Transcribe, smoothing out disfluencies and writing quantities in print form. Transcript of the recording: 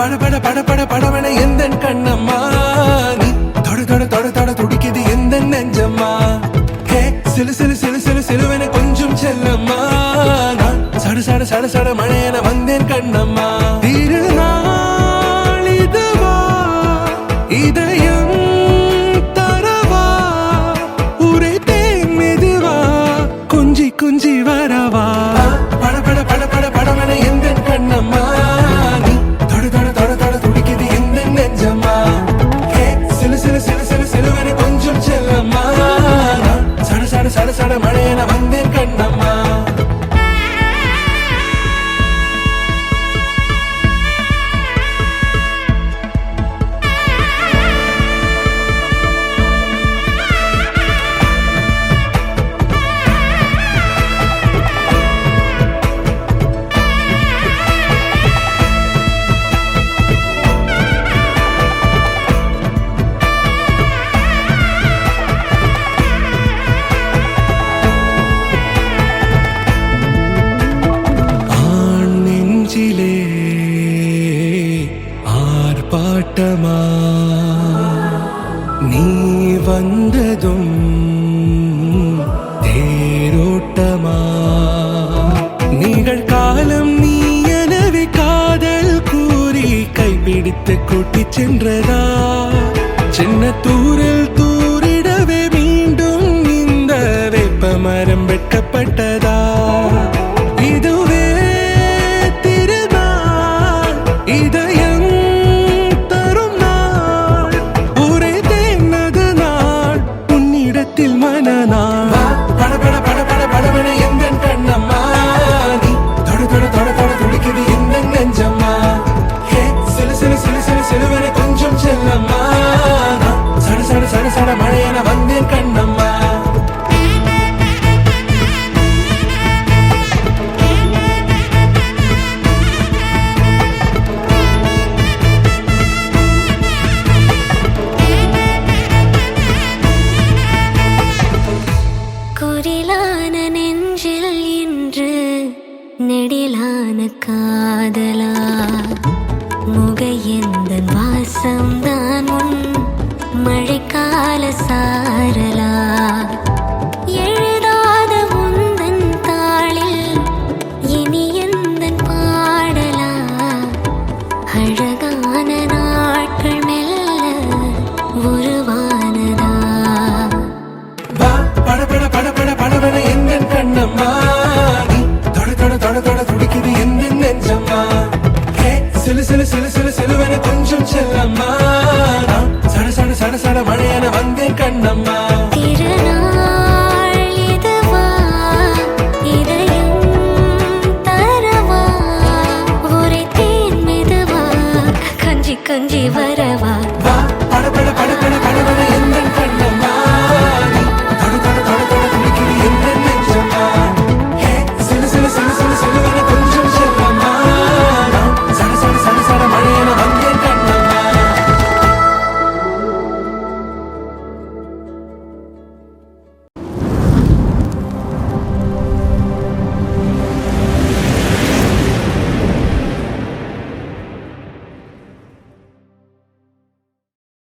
பட பட பட பட படவன எந்த கண்ணம்மா நீ தொட தொட தொட தொட துடிக்குது எந்த நெஞ்சம்மா ஹே சிலு சிலு சிலு சிலு சிலுவன கொஞ்சம் செல்லம்மா நான் சட சட சட சட மழையன வந்தேன் கண்ணம்மா திருநாள் இதுவா இதயம் தரவா ஊரே தேன் மெதுவா கொஞ்சி கொஞ்சி வரவா பட பட பட பட படவன எந்த கண்ணம்மா நீ தொட தொட தொட தொட துடிக்குது எந்த நெஞ்சம்மா ஹே சிலு சிலு சிலு சிலு சிலுவன கொஞ்சம் செல்லம்மா நான் சட சட சட சட மழையன வந்தேன் கண்ணம்மா ஆர்ப்பாட்டமா நீ வந்ததும் தேரோட்டமா நிகழ்காலம் நீ எனவே காதல் கூறி கைப்பிடித்து கூட்டிச் சென்றதா சின்ன தூரில் தூரிடவே மீண்டும் இந்த வேப்ப மரம் வெட்கப்பட்டதா இதுவே திருநாள் இதயம் தரும் நாள் ஒரே தேனது நாள் உன்னிடத்தில் மனநாள் பட பட பட பட படவன எந்த கண்ணம்மா நீ தொட தொட தொட தொட துடிக்குது எந்த நெஞ்சம்மா ஹே சிலு சிலு சிலு சிலு சிலுவன கொஞ்சம் செல்லம்மா சட சட சட சட மழையன வந்தேன் கண்ணம்மா குரிலான நெஞ்சில் இன்று நெடிலான காதலா முகையெந்தன் வாசம்தான் உன் மழைக்கால சாரலா எழுதாத உந்தன் தாளில் இனி எந்தன் பாடலா அழகான நாட்கள் மெல்ல உருவானதா பட பட பட பட படவன எந்த கண்ணம்மா நீ தொட தொட தொட தொட துடிக்குது எந்த நெஞ்சம்மா ஹே சிலு சிலு சிலு சிலு சிலுவன கொஞ்சம் செல்லம்மா நான் சட சட சட சட மழையன வந்தேன் கண்ணம்மா